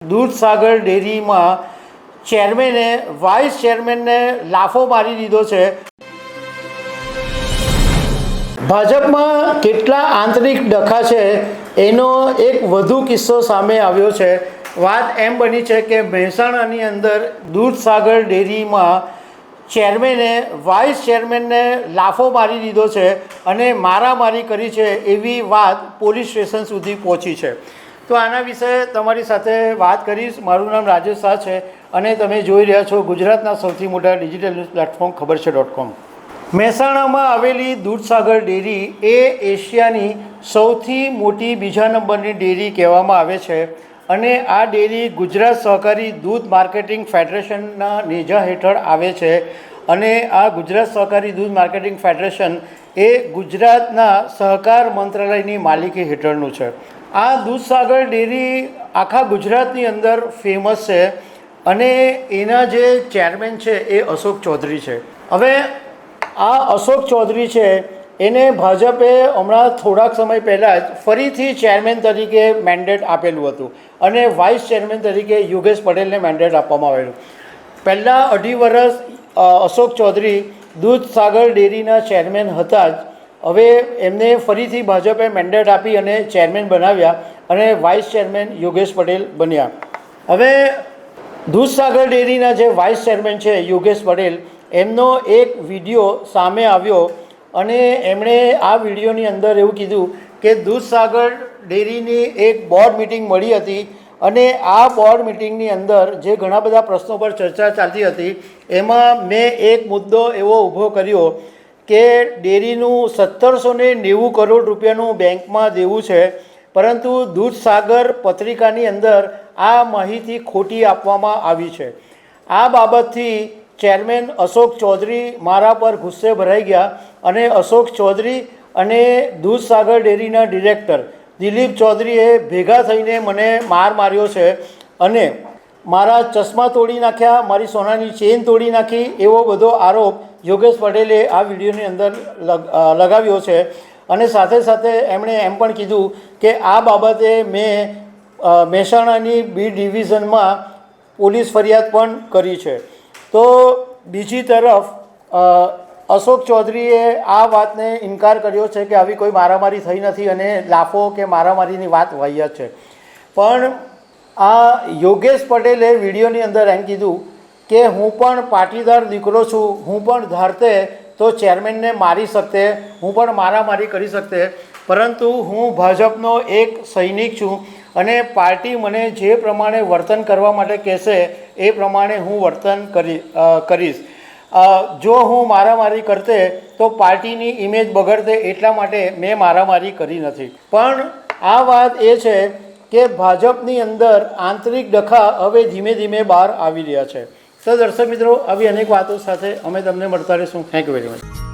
દૂધસાગર ડેરીમાં ચેરમેને વાઇસ ચેરમેનને લાફો મારી દીધો છે। ભાજપમાં કેટલા આંતરિક ડખા છે એનો એક વધુ કિસ્સો સામે આવ્યો છે। વાત એમ બની છે કે મહેસાણાની અંદર દૂધસાગર ડેરીમાં ચેરમેને વાઇસ ચેરમેનને લાફો મારી દીધો છે અને મારામારી કરી છે એવી વાત પોલીસ સ્ટેશન સુધી પહોંચી છે। તો આના વિશે તમારી સાથે વાત કરીશ। મારું નામ રાજેશ શાહ છે અને તમે જોઈ રહ્યા છો ગુજરાતના સૌથી મોટા ડિજિટલ ન્યૂઝ પ્લેટફોર્મ ખબરછે.com। મહેસાણામાં આવેલી દૂધસાગર ડેરી એ એશિયાની સૌથી મોટી બીજા નંબરની ડેરી કહેવામાં આવે છે અને આ ડેરી ગુજરાત સહકારી દૂધ માર્કેટિંગ ફેડરેશનના નેજા હેઠળ આવે છે અને આ ગુજરાત સહકારી દૂધ માર્કેટિંગ ફેડરેશન એ ગુજરાતના સહકાર મંત્રાલયની માલિકી હેઠળનું છે। આ દૂધસાગર ડેરી આખા ગુજરાતની અંદર ફેમસ છે અને એના જે ચેરમેન છે એ અશોક ચૌધરી છે। હવે આ અશોક ચૌધરી છે એને ભાજપે હમણાં થોડાક સમય પહેલાં જ ફરીથી ચેરમેન તરીકે મેન્ડેટ આપેલું હતું અને વાઇસ ચેરમેન તરીકે યોગેશ પટેલને મેન્ડેટ આપવામાં આવેલું। પહેલાં 2.5 વર્ષ અશોક ચૌધરી દૂધસાગર ડેરીના ચેરમેન હતા જ। હવે એમને ફરીથી ભાજપે મેન્ડેટ આપી અને ચેરમેન બનાવ્યા અને વાઇસ ચેરમેન યોગેશ પટેલ બન્યા। હવે દૂધસાગર ડેરીના જે વાઇસ ચેરમેન છે યોગેશ પટેલ, એમનો એક વિડીયો સામે આવ્યો અને એમણે આ વિડીયોની અંદર એવું કીધું કે દૂધસાગર ડેરીની એક બોર્ડ મિટિંગ મળી હતી અને આ બોર્ડ મિટિંગની અંદર જે ઘણા બધા પ્રશ્નો પર ચર્ચા ચાલતી હતી એમાં મેં એક મુદ્દો એવો ઊભો કર્યો કે ડેરીનું 1790 કરોડ રૂપિયાનું બેંકમાં દેવું છે, પરંતુ દૂધસાગર પત્રિકાની અંદર આ માહિતી ખોટી આપવામાં આવી છે। આ બાબતથી ચેરમેન અશોક ચૌધરી મારા પર ગુસ્સે ભરાઈ ગયા અને અશોક ચૌધરી અને દૂધસાગર ડેરીના ડિરેક્ટર દિલીપ ચૌધરીએ ભેગા થઈને મને માર માર્યો છે અને મારા ચશ્મા તોડી નાખ્યા, મારી સોનાની ચેન તોડી નાખી, એવો બધો આરોપ યોગેશ પટેલે આ વિડીયોની અંદર લગાવ્યો છે। અને સાથે સાથે એમણે એમ પણ કીધું કે આ બાબતે મેં મહેસાણાની બી ડિવિઝનમાં પોલીસ ફરિયાદ પણ કરી છે। તો બીજી તરફ અશોક ચૌધરીએ આ વાતને ઇનકાર કર્યો છે કે આવી કોઈ મારામારી થઈ નથી અને લાફો કે મારામારીની વાત વાહિયાત છે। પણ આ યોગેશ પટેલે વિડીયોની અંદર એમ કીધું કે હું પણ પાટીદાર દીકરો છું, હું પણ ધારતે તો ચેરમેનને મારી શકતે, હું પણ મારામારી કરી શકતે, પરંતુ હું ભાજપનો એક સૈનિક છું અને પાર્ટી મને જે પ્રમાણે વર્તન કરવા માટે કહેશે એ પ્રમાણે હું વર્તન કરીશ। જો હું મારામારી કરતે તો પાર્ટીની ઇમેજ બગડતે, એટલા માટે મેં મારામારી કરી નથી। પણ આ વાત એ છે કે ભાજપની અંદર આંતરિક ડખા હવે ધીમે ધીમે બહાર આવી રહ્યા છે। તો દર્શક મિત્રો, આવી અનેક વાતો સાથે અમે તમને મળતા રહીશું। Thank you very much.